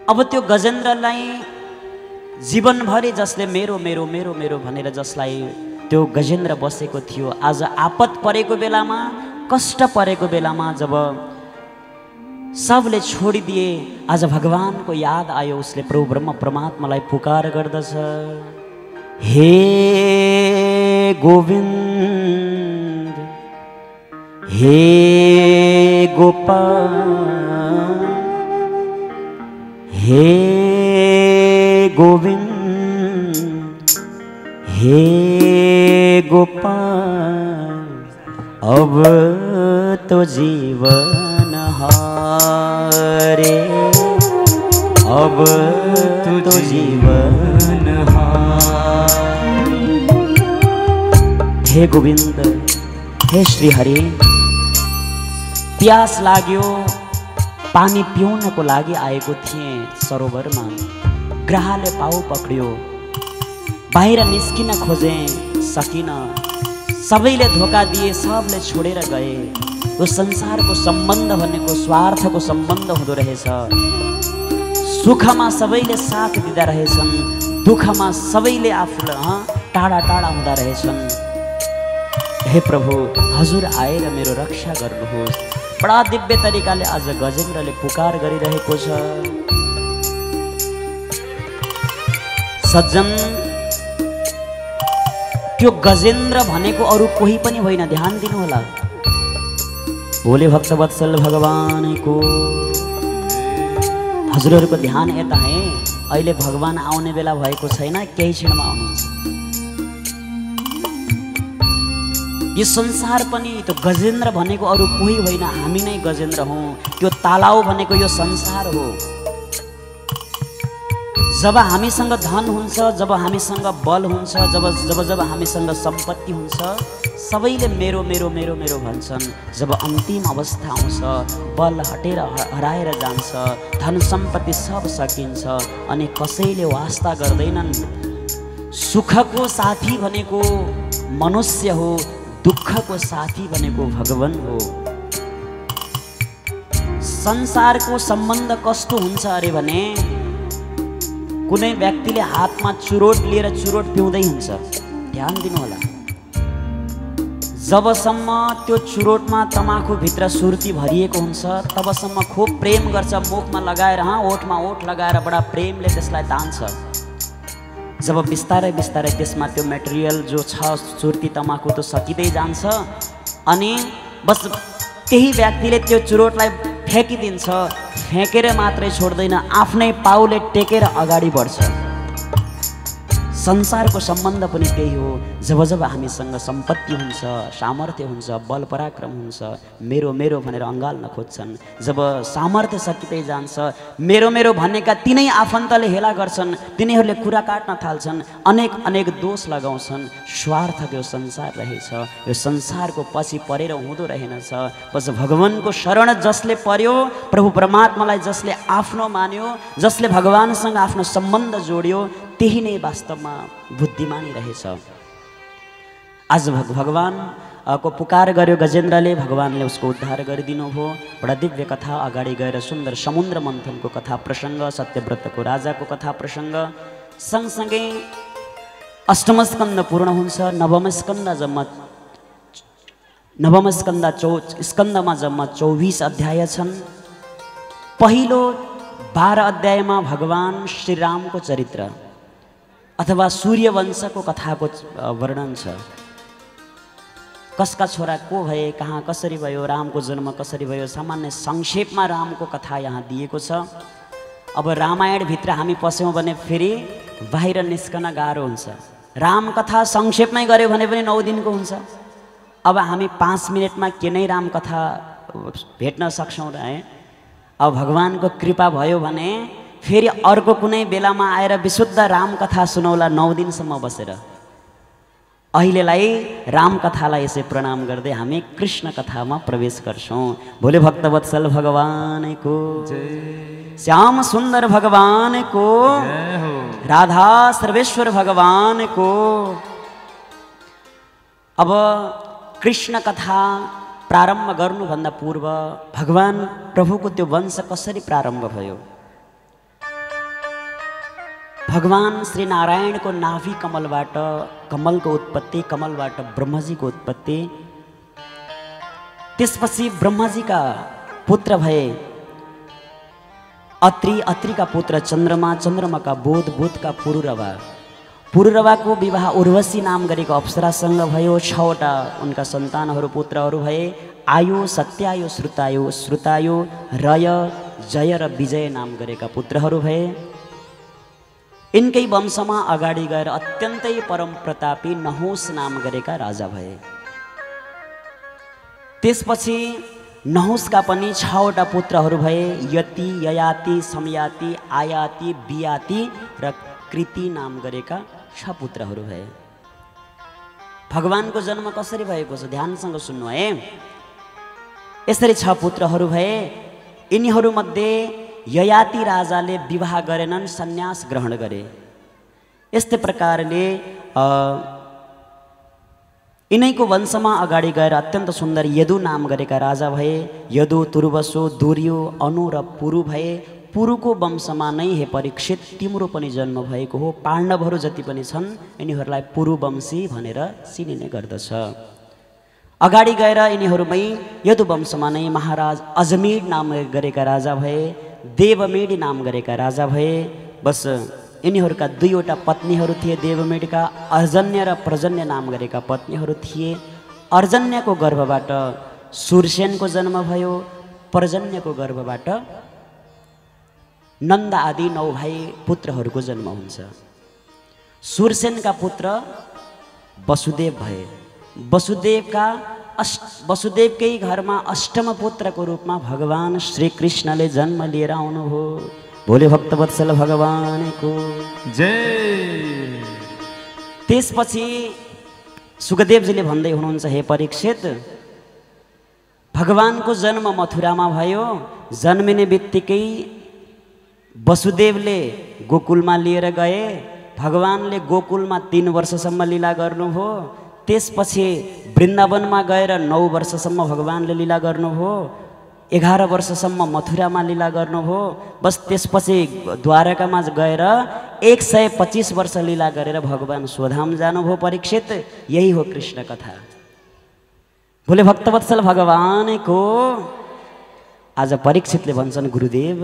अब त्यो गजेन्द्रलाई जीवनभरि जसले मेरो मेरो मेरो मेरो भनेर जसलाई त्यो गजेन्द्र बसेको थियो, आज आपत परेको बेलामा, कष्ट परेको बेलामा जब सबले छोडिदिए, आज भगवानको याद आयो। उसले प्रभु ब्रह्म परमात्मालाई पुकार गर्दछ, हे गोविन्द, हे गोपाल, हे गोविन्द, हे गोपाल, अब तो जीवन हारे, अब तो जीवन हारे। हे गोविन्द, हे श्री हरि, प्यास लाग्यो, पानी पिउनको लागि आएको थिएँ सरोवरमा, ग्राहले पाउ पक्रियो, बाहिर निस्किन खोजेँ सकिन, सबैले धोका दिए, सबले छोडेर गए। यो संसारको सम्बन्ध भनेको स्वार्थको सम्बन्ध हुँदो रहेछ। सुखमा सबैले साथ दिँदा रहेछन्, दुःखमा सबैले आफूलाई टाढा टाढा हुँदा रहेछन्। हे प्रभु, हजुर आएर मेरो रक्षा गर्नुहोस्। बडा दिव्य तरिकाले आज गजेन्द्रले पुकार गरिरहेको छ। सज्जन, त्यो गजेन्द्र भनेको अरू कोही पनि होइन, ध्यान दिनुहोला। भोले भक्तवत्सल भगवानको, हजुरहरूको ध्यान यता है। अहिले भगवान आउने बेला भएको छैन, केही क्षणमा आउनुहुन्छ। यो संसार पनि त्यो गजेन्द्र भनेको अरू कोही होइन, हामी नै गजेन्द्र हौँ। त्यो तालाउ भनेको यो संसार हो। जब हामीसँग धन हुन्छ, जब हामीसँग बल हुन्छ, जब जब जब हामीसँग सम्पत्ति हुन्छ, सबैले मेरो मेरो मेरो मेरो भन्छन्। जब अन्तिम अवस्था आउँछ, बल हटेर हराएर जान्छ, धन सम्पत्ति सब सकिन्छ, अनि कसैले वास्ता गर्दैनन्। सुखको साथी भनेको मनुष्य हो, दुःखको साथी भनेको भगवान हो। संसारको सम्बन्ध कस्तो हुन्छ अरे भने, कुनै व्यक्तिले हातमा चुरोट लिएर चुरोट पिउँदै हुन्छ, ध्यान दिनुहोला। जबसम्म त्यो चुरोटमा तमाखुभित्र सुर्ती भरिएको हुन्छ, तबसम्म खुब प्रेम गर्छ, मुखमा लगाएर, ओठमा ओठ लगाएर बडा प्रेमले त्यसलाई तान्छ। जब बिस्तारै बिस्तारै त्यसमा त्यो मेटेरियल जो छ, सुर्ती तमाखु त सकिँदै जान्छ, अनि बस त्यही व्यक्तिले त्यो चुरोटलाई फ्याँकिदिन्छ। फ्याँकेर मात्रै छोड्दैन, आफ्नै पाउले टेकेर अगाडि बढ्छ। संसारको सम्बन्ध पनि त्यही हो। जब जब हामीसँग सम्पत्ति हुन्छ, सामर्थ्य हुन्छ, बल पराक्रम हुन्छ, मेरो मेरो भनेर अँगाल्न खोज्छन्। जब सामर्थ्य सकिँदै जान्छ, मेरो मेरो भनेका तिनै आफन्तले हेला गर्छन्, तिनीहरूले कुरा काट्न थाल्छन्, अनेक अनेक दोष लगाउँछन्। स्वार्थको यो संसार रहेछ। यो संसारको पछि परेर हुँदो रहेनछ। बस भगवानको शरण जसले पर्यो, प्रभु परमात्मालाई जसले आफ्नो मान्यो, जसले भगवानसँग आफ्नो सम्बन्ध जोड्यो, त्यही नै वास्तवमा बुद्धिमानी रहेछ। आज भगवान को पुकार गर्यो गजेन्द्रले, भगवानले उसको उद्धार गरिदिनु भयो। बडा दिव्य कथा अगाडि गएर सुन्दर समुद्र मन्थनको कथा प्रसङ्ग, सत्यव्रतको राजाको कथा प्रसङ्ग, सँगसँगै अष्टम स्कन्द पूर्ण हुन्छ। नवम स्कन्दमा जम्मा 24 अध्याय छन्। पहिलो 12 अध्यायमा भगवान श्रीरामको चरित्र अथवा सूर्यवंशको कथाको वर्णन छ। कसका छोरा को भए, कहाँ कसरी भयो, रामको जन्म कसरी भयो, सामान्य संक्षेपमा रामको कथा यहाँ दिएको छ। अब रामायणभित्र हामी पस्यौँ भने फेरि बाहिर निस्कन गाह्रो हुन्छ। राम कथा संक्षेपमै गऱ्यो भने पनि 9 दिनको हुन्छ। अब हामी 5 मिनटमा के नै राम कथा भेट्न सक्छौँ र है। अब भगवानको कृपा भयो भने फेरि अर्को कुनै बेलामा आएर विशुद्ध राम कथा सुनौला 9 दिनसम्म बसेर। अहिलेलाई राम कथालाई यसै प्रणाम गर्दै हामी कृष्ण कथामा प्रवेश गर्छौँ। भोले भक्तवत्सल भगवानको जय, श्याम सुन्दर भगवानको जय हो, राधा सर्वेश्वर भगवानको। अब कृष्ण कथा प्रारम्भ गर्नुभन्दा पूर्व भगवान प्रभुको त्यो वंश कसरी प्रारम्भ भयो, भगवान श्री नारायणको नाभि कमलबाट कमलको उत्पत्ति, कमलबाट ब्रह्मजीको उत्पत्ति, त्यसपछि ब्रह्मजीका पुत्र भए अत्रि, अत्रिका पुत्र चन्द्रमा, चन्द्रमाका बुध, बुधका पुरुरवा, पुरुरवाको विवाह उर्वशी नाम गरेको अप्सरासँग भयो। 6वटा उनका सन्तानहरू पुत्रहरू भए। आयु, सत्यायु, श्रुतायु, श्रुतायु, रय, जय र विजय नाम गरेका पुत्रहरू भए। यिनकै वंशमा अगाडि गएर अत्यन्तै परम प्रतापी नहुस नाम गरेका राजा भए। त्यसपछि नहुसका पनि 6वटा पुत्रहरू भए। यति, ययाति, समयाति, आयाति, बियाति र कृति नाम गरेका 6 पुत्रहरू भए। भगवानको जन्म कसरी भएको छ ध्यानसँग सुन्नु है। यसरी 6 पुत्रहरू भए। यिनीहरूमध्ये ययाति राजाले विवाह गरेनन्, सन्यास ग्रहण गरे। यस्तै प्रकारले यिनैको वंशमा अगाडि गएर अत्यन्त सुन्दर यदु नाम गरेका राजा भए। यदु, तुर्वसु, दुर्यो, अनु र पुरु भए। पुरुको वंशमा नै हे परीक्षित तिम्रो पनि जन्म भएको हो। पाण्डवहरू जति पनि छन् यिनीहरूलाई पुरुवंशी भनेर चिनिने गर्दछ। अगाडि गएर यिनीहरूमै यदु वंशमा नै महाराज अजमेर नाम गरेका राजा भए। देवमेडी नाम गरेका राजा भए। बस यिनीहरूका 2वटा पत्नीहरू थिए देवमेडका। अर्जन्य र प्रजन्य नाम गरेका पत्नीहरू थिए। अर्जन्यको गर्भबाट सुरसेनको जन्म भयो। प्रजन्यको गर्भबाट नन्द आदि 9 भाइ पुत्रहरूको जन्म हुन्छ। सुरसेनका पुत्र वसुदेव भए। वसुदेवकै घरमा अष्टम पुत्रको रूपमा भगवान श्रीकृष्णले जन्म लिएर आउनुभयो। भोले भक्तवत्सल भगवानको जय। त्यसपछि सुखदेवजीले भन्दै हुनुहुन्छ, हे परीक्षित भगवानको जन्म मथुरामा भयो। जन्मिने बित्तिकै वसुदेवले गोकुलमा लिएर गए। भगवानले गोकुलमा 3 वर्षसम्म लीला गर्नुभयो। त्यसपछि वृन्दावनमा गएर 9 वर्षसम्म भगवानले लीला गर्नुभयो। 11 वर्षसम्म मथुरामा लीला गर्नुभयो। बस त्यसपछि द्वारकामा गएर 125 वर्ष लीला गरेर भगवान स्वधाम जानुभयो। परीक्षित यही हो कृष्ण कथा। भोले भक्तवत्सल भगवानको। आज परीक्षितले भन्छन्, गुरुदेव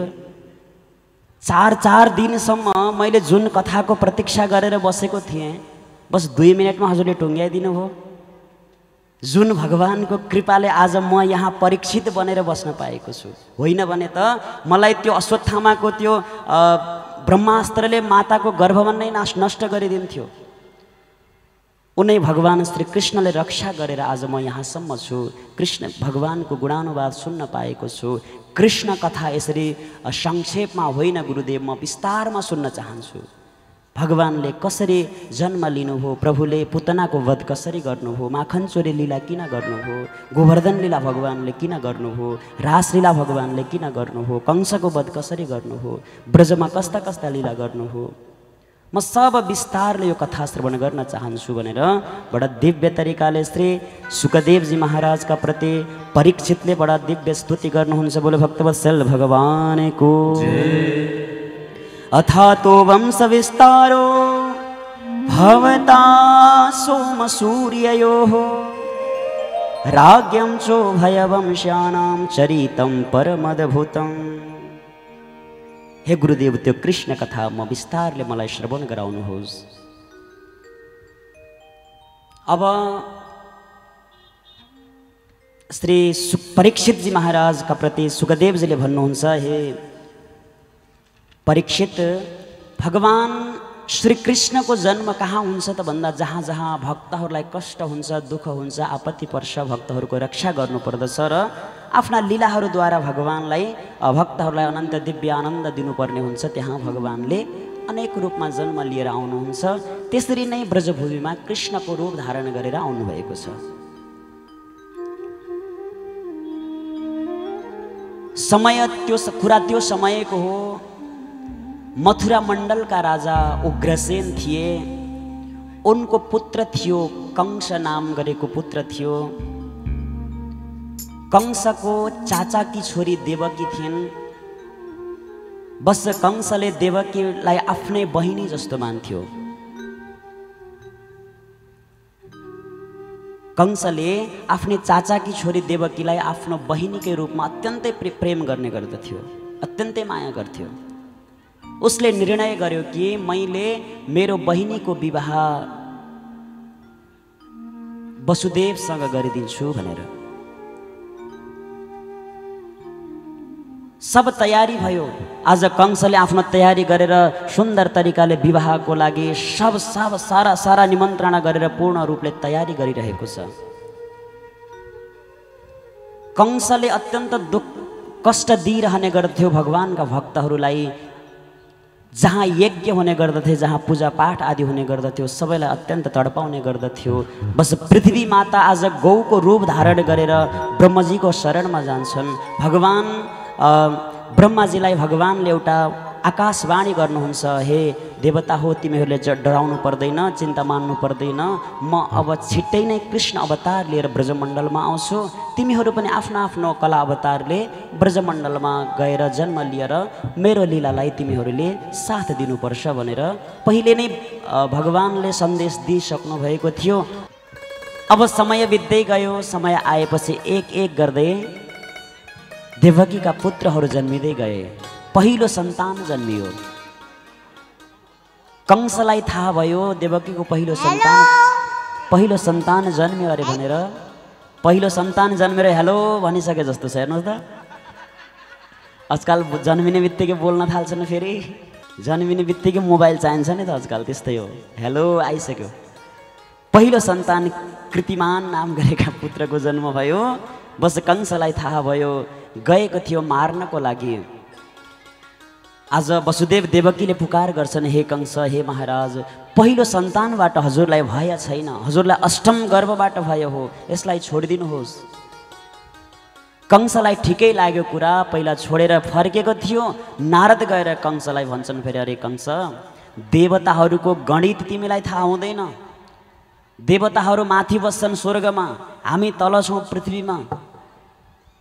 4 दिनसम्म मैले जुन कथाको प्रतीक्षा गरेर बसेको थिएँ, बस 2 मिनटमा हजुरले टुङ्ग्याइदिनु भयो। जुन भगवानको कृपाले आज म यहाँ परीक्षित बनेर बस्न पाएको छु। होइन भने त मलाई त्यो अश्वत्थामाको त्यो ब्रह्मास्त्रले माताको गर्भमा नै नष्ट गरिदिन्थ्यो। उनै भगवान श्री कृष्णले रक्षा गरेर आज म यहाँसम्म छु। कृष्ण भगवानको गुणानुवाद सुन्न पाएको छु। कृष्ण कथा यसरी संक्षेपमा होइन गुरुदेव, म विस्तारमा सुन्न चाहन्छु। भगवानले कसरी जन्म लिनुभयो, प्रभुले पुतनाको वध कसरी गर्नुभयो, माखन चोरी लीला किन गर्नुभयो, गोवर्धन लीला भगवानले किन गर्नुभयो, रासलीला भगवानले किन गर्नुभयो, कंसको वध कसरी गर्नुभयो, ब्रजमा कस्ता कस्ता लीला गर्नुभयो, म सब विस्तारले यो कथा श्रवण गर्न चाहन्छु भनेर बडा दिव्य तरिकाले श्री सुखदेवजी महाराजका प्रति परीक्षितले बडा दिव्य स्तुति गर्नुहुन्छ। बोले भक्तवत्सल भगवानको अथातो वंश विस्तारो भवता सोम सूर्ययोः राज्ञं चोभयवंश्यानां चरितं परमद्भुतम्। हे गुरुदेव, त्यो कृष्ण कथा म विस्तारले मलाई श्रवण गराउनुहोस्। अब श्री परीक्षितजी महाराजका प्रति सुखदेवजीले भन्नुहुन्छ, हे परीक्षित, भगवान श्री कृष्णको जन्म कहाँ हुन्छ त भन्दा जहाँ जहाँ भक्तहरूलाई कष्ट हुन्छ, दुःख हुन्छ, आपत्ति पर्छ, भक्तहरूको रक्षा गर्नुपर्दछ र आफ्ना लीलाहरूद्वारा भगवानलाई भक्तहरूलाई अनन्त दिव्य आनन्द दिनुपर्ने हुन्छ, त्यहाँ भगवानले अनेक रूपमा जन्म लिएर आउनुहुन्छ। त्यसरी नै ब्रजभूमिमा कृष्णको रूप धारण गरेर आउनुभएको छ। समय त्यो कुरा त्यो समयको हो। मथुरा मण्डलका राजा उग्रसेन थिए। उनको पुत्र थियो कंस नाम गरेको पुत्र थियो। कंसको चाचाकी छोरी देवकी थिइन्। बस कंसले देवकीलाई आफ्नै बहिनी जस्तो मान्थ्यो। कंसले आफ्नै चाचाकी छोरी देवकीलाई आफ्नो बहिनीकै रूपमा अत्यन्तै प्रेम गर्ने गर्दथ्यो, अत्यन्तै माया गर्थ्यो। उसले निर्णय गर्यो कि मैले मेरो बहिनीको विवाह वसुदेवसँग गरिदिन्छु भनेर। सब तयारी भयो। आज कंसले आफ्नो तयारी गरेर सुन्दर तरिकाले विवाहको लागि सब सारा निमन्त्रणा गरेर पूर्ण रूपले तयारी गरिरहेको छ। कंसले अत्यन्त कष्ट दिइरहने गर्दथ्यो भगवानका भक्तहरूलाई। जहाँ यज्ञ हुने गर्दथे, जहाँ पूजा पाठ आदि हुने गर्दथ्यो, सबैलाई अत्यन्त तडपाउने गर्दथ्यो। बस पृथ्वी माता आज गौको रूप धारण गरेर ब्रह्मजीको शरणमा जान्छन्। भगवान ब्रह्माजीलाई भगवानले एउटा आकाशवाणी गर्नुहुन्छ, हे देवता हो, तिमीहरूले डराउनु पर्दैन, चिन्ता मान्नु पर्दैन, म अब छिट्टै नै कृष्ण अवतार लिएर ब्रजमण्डलमा आउँछु। तिमीहरू पनि आफ्नो आफ्नो कला अवतारले ब्रजमण्डलमा गएर जन्म लिएर मेरो लीलालाई तिमीहरूले साथ दिनुपर्छ भनेर पहिले नै भगवानले सन्देश दिइसक्नु भएको थियो। अब समय बित्दै गयो। समय आएपछि एक एक गर्दै देवकीका पुत्रहरू जन्मिँदै गए। पहिलो सन्तान जन्मियो। कंसलाई थाहा भयो देवकीको पहिलो सन्तान जन्मियो अरे भनेर। पहिलो सन्तान जन्मेर हेलो भनिसके जस्तो छ। हेर्नुहोस् त, आजकल जन्मिने बित्तिकै बोल्न थाल्छन्। फेरि जन्मिने बित्तिकै मोबाइल चाहिन्छ नि त आजकल, त्यस्तै हो। हेलो आइसक्यो। पहिलो सन्तान कृतिमान नाम गरेका पुत्रको जन्म भयो। बस कंसलाई थाहा भयो, गएको थियो मार्नको लागि। आज वसुदेव देवकीले पुकार गर्छन्, हे कंस, हे महाराज, पहिलो सन्तानबाट हजुरलाई भय छैन, हजुरलाई अष्टम गर्भबाट भय हो, यसलाई छोडिदिनुहोस्। कंसलाई ठिकै लाग्यो कुरा। पहिला छोडेर फर्केको थियो। नारद गएर कंसलाई भन्छन् फेरि, अरे कंस, देवताहरूको गणित तिमीलाई थाहा हुँदैन। देवताहरू माथि बस्छन् स्वर्गमा, हामी तल छौँ पृथ्वीमा।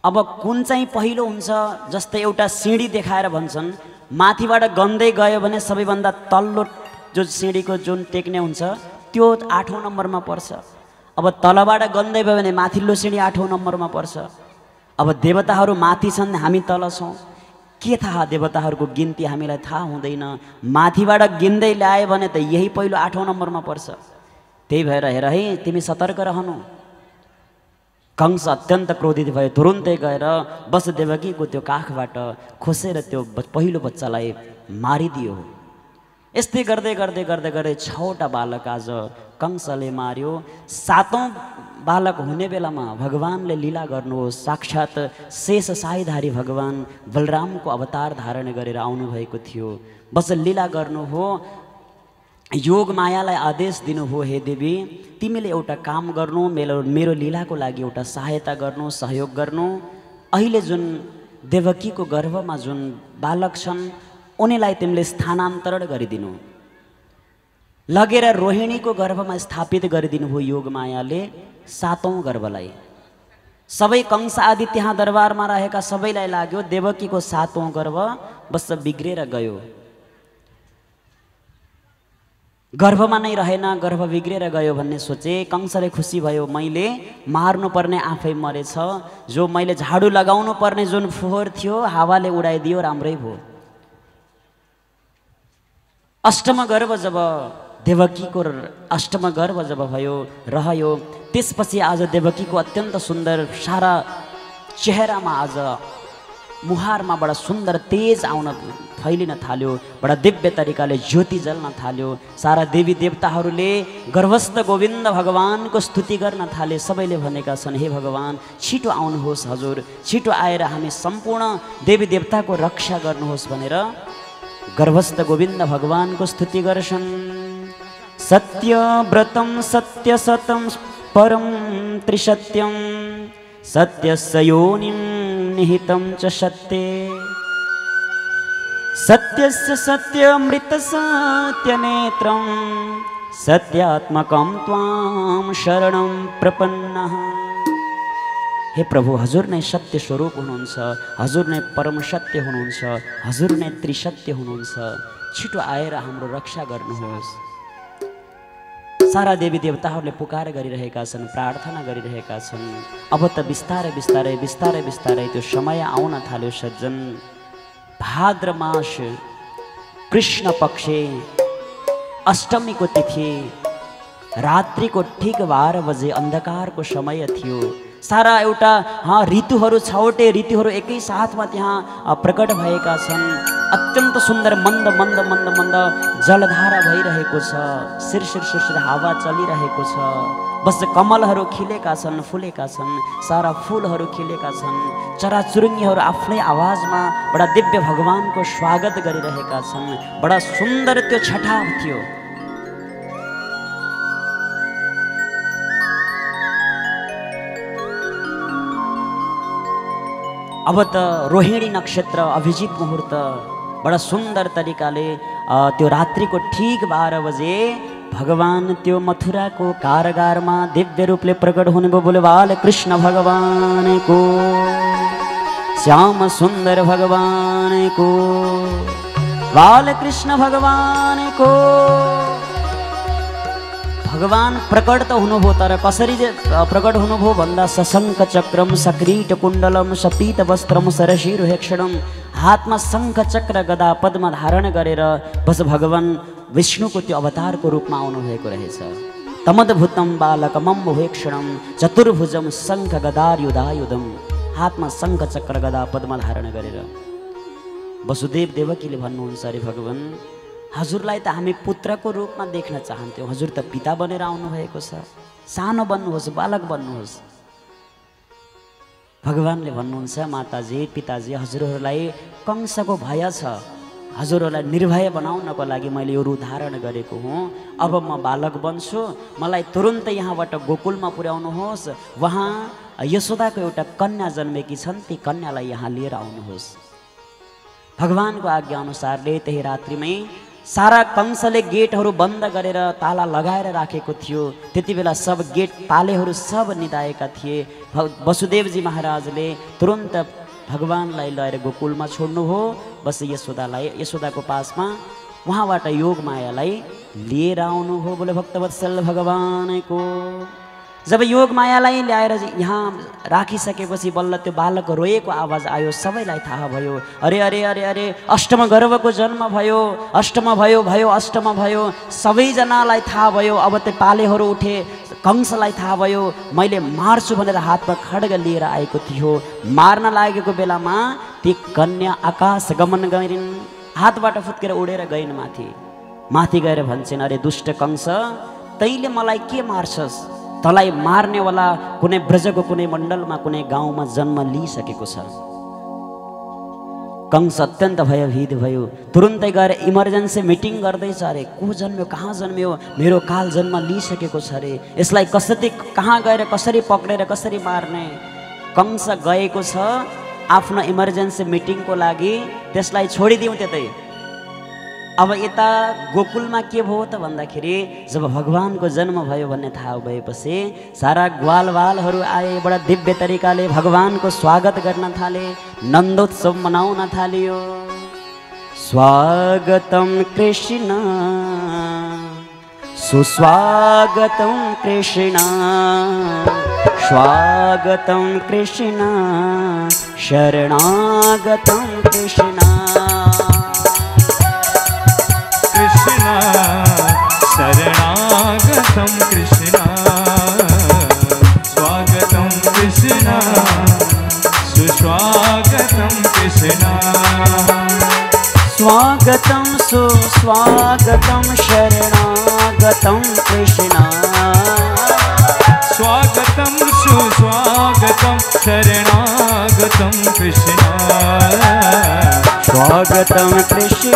अब कुन चाहिँ पहिलो हुन्छ? जस्तै एउटा सिँढी देखाएर भन्छन्, माथिबाट गन्दै गयो भने सबैभन्दा तल्लो जो सिँढीको जुन टेक्ने हुन्छ त्यो 8औं नम्बरमा पर्छ। अब तलबाट गन्दै भयो भने माथिल्लो सिँढी 8औं नम्बरमा पर्छ। अब देवताहरू माथि छन्, हामी तल छौँ। के थाहा? देवताहरूको गिन्ती हामीलाई थाहा हुँदैन। माथिबाट गिन्दै ल्यायो भने त यही पहिलो 8औं नम्बरमा पर्छ। त्यही भएर हेर है, तिमी सतर्क रहनु। कंस अत्यन्त क्रोधित भयो। तुरुन्तै गएर बस देवकीको त्यो काखबाट खोसेर त्यो पहिलो बच्चालाई मारिदियो। यस्तै गर्दै गर्दै गर्दै गर्दै 6वटा बालक आज कंसले मार्यो। 7औं बालक हुने बेलामा भगवानले लीला गर्नुहोस्, साक्षात शेष साईधारी भगवान बलरामको अवतार धारण गरेर आउनुभएको थियो। बस लीला गर्नु हो। योग मायालाई आदेश दिनु हो, हे देवी, तिमीले एउटा काम गर्नु, मेरो लीलाको लागि एउटा सहायता गर्नु, सहयोग गर्नु। अहिले जुन देवकीको गर्भमा जुन बालक छन् उनीलाई तिमीले स्थानान्तरण गरिदिनु, लगेर रोहिणीको गर्भमा स्थापित गरिदिनु हो योग मायाले 7औं गर्भलाई। सबै कंस आदि त्यहाँ दरबारमा रहेका सबैलाई लाग्यो देवकीको 7औं गर्भ बस बिग्रेर गयो। गर्भमा नै रहेन, गर्भ बिग्रेर गयो भन्ने सोचे। कंसले खुसी भयो, मैले मार्नुपर्ने आफै मरेछ। जो मैले झाडु लगाउनु पर्ने जुन फोहोर थियो हावाले उडाइदियो, राम्रै भयो। अष्टम गर्भ जब देवकीको अष्टम गर्भ जब भयो रह्यो, त्यसपछि आज देवकीको अत्यन्त सुन्दर सारा चेहरामा आज मुहारमा बडा सुन्दर तेज आउन फैलिन थाल्यो, बडा दिव्य तरिकाले ज्योति जल्न थाल्यो। सारा देवी देवताहरूले गर्भस्थ गोविन्द भगवानको स्तुति गर्न थाले। सबैले भनेका छन्, हे भगवान छिटो आउनुहोस् हजुर, छिटो आएर हामी सम्पूर्ण देवी देवताको रक्षा गर्नुहोस् भनेर गर्भस्थ गोविन्द भगवानको स्तुति गर्छन्। सत्यव्रतं सत्यसतं परं त्रिसत्यं सत्यस्य योनिं निहितं च सत्ये सत्यस्य सत्यमृतसत्यनेत्रं सत्यात्मकं त्वां शरणं प्रपन्नः। हे प्रभु, हजुर नै सत्य स्वरूप हुनुहुन्छ, हजुर नै परम सत्य हुनुहुन्छ, हजुर नै त्रिसत्य हुनुहुन्छ। छिटो आएर हाम्रो रक्षा गर्नुहोस्। सारा देवी देवताहरूले पुकार गरिरहेका छन्, प्रार्थना गरिरहेका छन्। अब त बिस्तारै बिस्तारै बिस्तारै बिस्तारै त्यो समय आउन थाल्यो सज्जन। भाद्र मास कृष्ण पक्ष अष्टमीको तिथि, रात्रिको ठिक 12 बजे अन्धकारको समय थियो। सारा एउटा ऋतुहरू, 6वटै ऋतुहरू एकै साथमा त्यहाँ प्रकट भएका छन्। अत्यन्त सुन्दर मन्द मन्द मन्द मन्द जलधारा भइरहेको छ। शिरशिर शिरशिर हावा चलिरहेको छ। बस कमलहरू खिलेका छन्, फुलेका छन्, सारा फुलहरू खिलेका छन्। चराचुरुङ्गीहरू आफ्नै आवाजमा बडा दिव्य भगवानको स्वागत गरिरहेका छन्। बडा सुन्दर त्यो छठा थियो। अब त रोहिणी नक्षत्र, अभिजित मुहूर्त, बडा सुन्दर तरिकाले त्यो रात्रिको ठीक 12 बजे भगवान त्यो मथुराको कारागारमा दिव्य रूपले प्रकट हुने भयो। बोले बाल कृष्ण भगवान को, श्याम सुंदर भगवान को, बाल कृष्ण भगवान को। भगवान प्रकट त हुनुभयो, तर कसरी प्रकट हुनुभयो भन्दा सशङ्ख चक्रम सकृट कुण्डलम सपीत वस्त्रम सरशिर हेक्षणम। हातमा शङ्ख चक्र गदा पद्म धारण गरेर बस भगवान विष्णुको त्यो अवतारको रूपमा आउनुभएको रहेछ। तमद्भुतम बालकमम हेक्षणम चतुर्भुजम शङ्ख गदार युधायुधम। हातमा शङ्ख चक्र गदा पद्म धारण गरेर वसुदेव देवकीले भन्नुहुन्छ, अरे भगवान, हजुरलाई त हामी पुत्रको रूपमा देख्न चाहन्थ्यौँ, हजुर त पिता बनेर आउनुभएको छ। सानो बन्नुहोस्, बालक बन्नुहोस्। भगवानले भन्नुहुन्छ, माताजी पिताजी, हजुरहरूलाई कंसको भय छ, हजुरहरूलाई निर्भय बनाउनको लागि मैले यो रूप धारण गरेको हुँ। अब म बालक बन्छु, मलाई तुरुन्तै यहाँबाट गोकुलमा पुर्याउनुहोस्। वहाँ यशोदाको एउटा कन्या जन्मेकी छन्, ती कन्यालाई यहाँ लिएर आउनुहोस्। भगवानको आज्ञा अनुसारले त्यही रात्रिमै सारा कंसले गेटहरू बन्द गरेर ताला लगाएर राखेको थियो। त्यति बेला सब गेट पालेहरू सब निदाएका थिए। वसुदेवजी महाराजले तुरन्त भगवानलाई लगेर गोकुलमा छोड्नुभयो। बस यशोदाको पासमा वहाँबाट योग मायालाई लिएर आउनुभयो। बोले भक्तवत्सल भगवानको। जब योग मायालाई ल्याएर यहाँ राखिसकेपछि बल्ल त्यो बालक रोएको आवाज आयो। सबैलाई थाहा भयो, अरे अरे अरे अरे अष्टम गर्भको जन्म भयो, अष्टम भयो भयो अष्टम भयो। सबैजनालाई थाहा भयो। अब त्यो पालेहरू उठे। कंसलाई थाहा भयो मैले मार्छु भनेर हातमा खड्ग लिएर आएको थियो। मार्न लागेको बेलामा ती कन्या आकाश गमन गरिन्, हातबाट फुत्केर उडेर गइन् माथि। माथि गएर भन्छन्, अरे दुष्ट कंस, तैँले मलाई के मार्छस्? तँलाई मार्नेवाला कुनै ब्रजको कुनै मण्डलमा कुनै गाउँमा जन्म लिइसकेको छ। कंस अत्यन्त भयभीत भयो। तुरुन्तै गएर इमर्जेन्सी मिटिङ गर्दैछ। अरे को जन्म्यो, कहाँ जन्म्यो? मेरो काल जन्म लिइसकेको छ अरे, यसलाई कसरी कहाँ गएर कसरी पक्रेर कसरी मार्ने? कंस गएको छ आफ्नो इमर्जेन्सी मिटिङको लागि, त्यसलाई छोडिदिउँ त्यतै। अब यता गोकुलमा के भयो त भन्दाखेरि जब भगवानको जन्म भयो भन्ने थाहा भएपछि सारा ग्वालवालहरू आए। बडा दिव्य तरिकाले भगवानको स्वागत गर्न थाले, नन्दोत्सव मनाउन थालियो। स्वागतम कृष्ण सुस्वागतम कृष्ण, स्वागतम कृष्ण शरणागतम कृष्ण। शरणागतं कृष्ण, स्वागतं कृष्ण सुस्वागतं कृष्ण। स्वागतं सुस्वागतं शरणागतं कृष्ण, स्वागतं सुस्वागतं शरणागतं कृष्ण। स्वागतं कृष्ण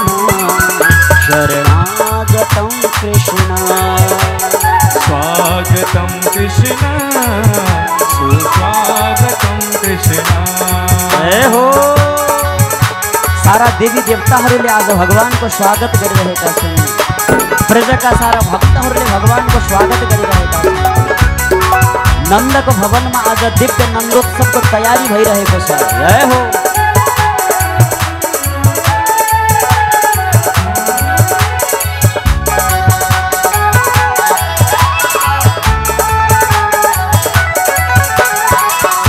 शरणागतं कृष्ण, स्वागतं कृष्ण सुस्वागतं कृष्ण। जय हो। सारा देवी देवताहरूले आज भगवानको स्वागत गरिरहेका छन्। प्रजाका सारा भक्तहरूले भगवानको स्वागत गरिरहेका छन्। नन्दको भवनमा आज दिव्य नन्दोत्सवको तयारी भइरहेको छ। जय हो।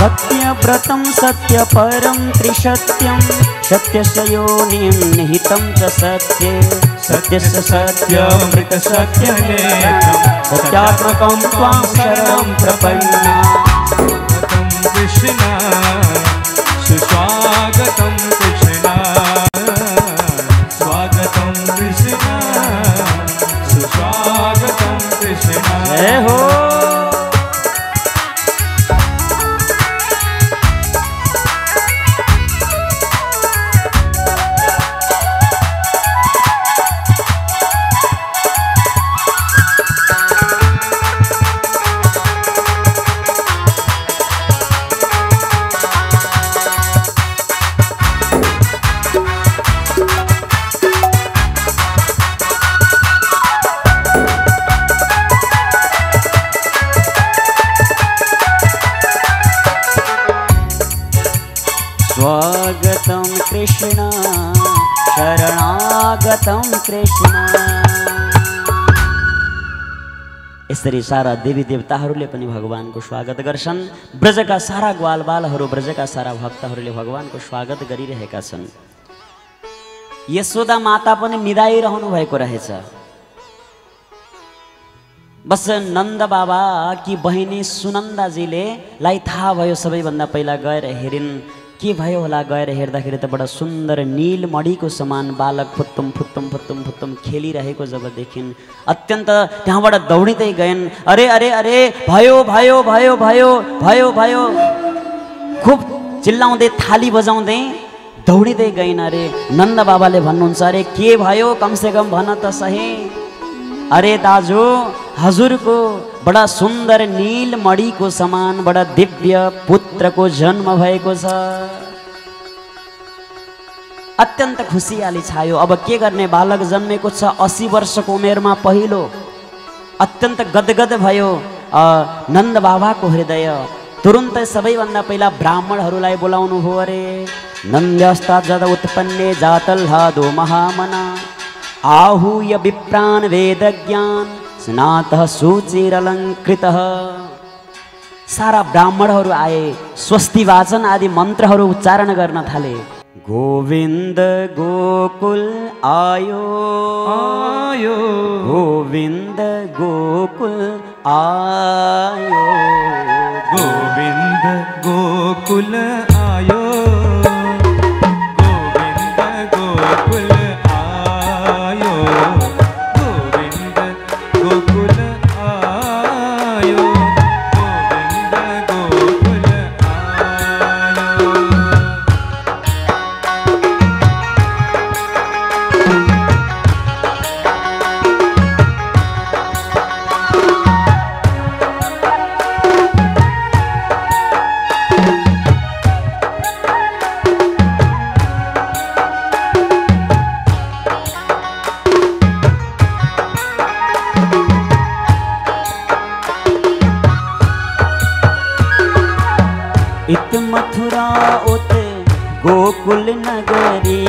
सत्यव्रतं सत्यपरं त्रिसत्यं सत्यस्य योनिं निहितं च सत्ये सत्यस्य सत्यमृतसत्यनेत्रं सत्यात्मकं त्वां शरणं प्रपन्ना। स्वागतं कृष्ण सुस्वागतं कृष्ण स्वागतं कृष्ण सुस्वागतं कृष्ण। जय हो। स्वागतं कृष्ण शरणागतं कृष्ण। यसरी सारा देवी देवताहरूले पनि भगवानको स्वागत गर्छन्। ब्रजका सारा ग्वालबालहरू ब्रजका सारा भक्तहरूले भगवानको स्वागत गरिरहेका छन्। यशोदा माता पनि निदाइरहनु भएको रहेछ। बस नन्द बाबा कि बहिनी सुनन्दाजीले लाई थाहा भयो सबैभन्दा पहिला गएर हेरिन्। के भयो होला गएर हेर्दाखेरि त बडा सुन्दर नीलमणिको समान बालक फुत्तुम फुत्तुम फुत्तुम फुत्तुम खेलिरहेको जब देखिन् अत्यन्त त्यहाँबाट दौडिँदै गइन्। अरे अरे अरे भयो भयो भयो भयो भयो भयो खुब चिल्लाउँदै थाली बजाउँदै दौडिँदै गइन्। अरे नन्द बाबाले भन्नुहुन्छ अरे के भयो कमसेकम भन त सही। अरे दाजु हजुरको बडा सुन्दर नीलमणिको समान बडा दिव्य पुत्रको जन्म भएको छ। अत्यन्त खुसियाली छायो। अब के गर्ने बालक जन्मेको छ 80 वर्षको उमेरमा पहिलो। अत्यन्त गदगद भयो नन्द बाबाको हृदय। तुरुन्तै सबैभन्दा पहिला ब्राह्मणहरूलाई बोलाउनु भयो। अरे नन्द्यस्ता जद उत्पन्ने जातल्हादो महामना आहूय विप्रान वेदज्ञान स्नातः सुचिरलङ्कृतः। सारा ब्राह्मणहरू आए स्वस्ति वाचन आदि मन्त्रहरू उच्चारण गर्न थाले। गोविन्द गोकुल आयो आयो गोविन्द गोकुल आयो गोविन्द गोकुल आयो गोविन्द गोकुल आयो गोविन्द गोकुल आयो गोविन्द गोकुल आयो। इत मथुरा उत गोकुल नगरी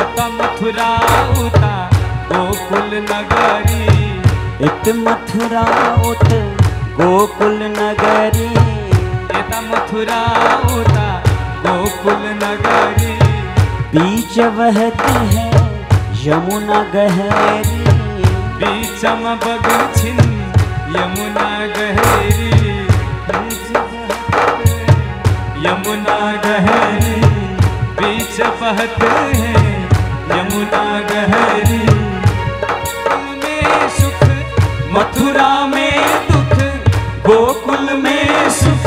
इत मथुरा उता गोकुल नगरी इत मथुरा उत गोकुल नगरी इत मथुरा उता गोकुल नगरी बीच बहती है यमुना गहरी बीचम बगछिन यमुना गहरी यमुना गहरी बीच बहत है यमुना गहरी। में सुख मथुरा में दुख गोकुल में सुख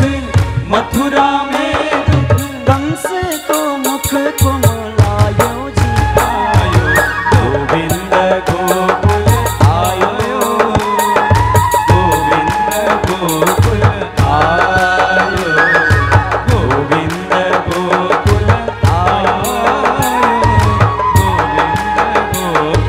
मथुरा में दुख कंस को मुख को मोलायो जी आयो गोविंद गोकुल आयो गोविंद गोकुल आयो गोविंद गोकुल आयो गोविंद गोकुल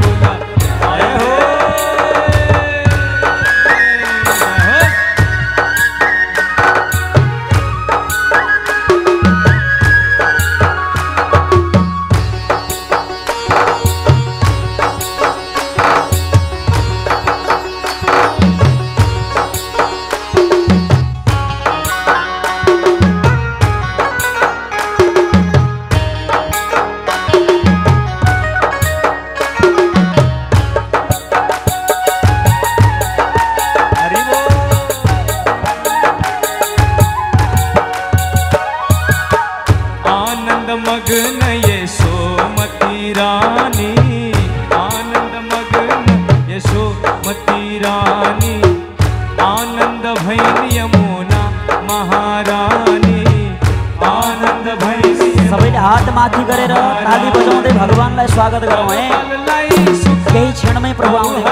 स्वागत गरौँ है। केही क्षणमै प्रभु आउँदै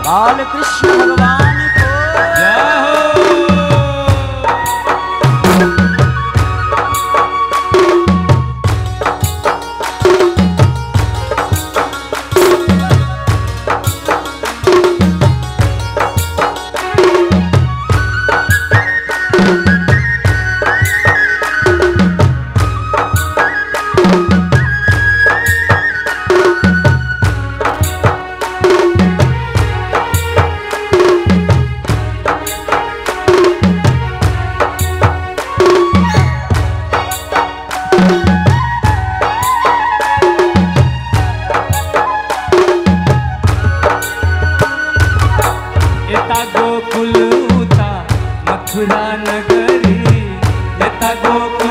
बालकृष्ण भगवान को जय हो। गोकुल उता मथुरा नगरी, यथा गोकुल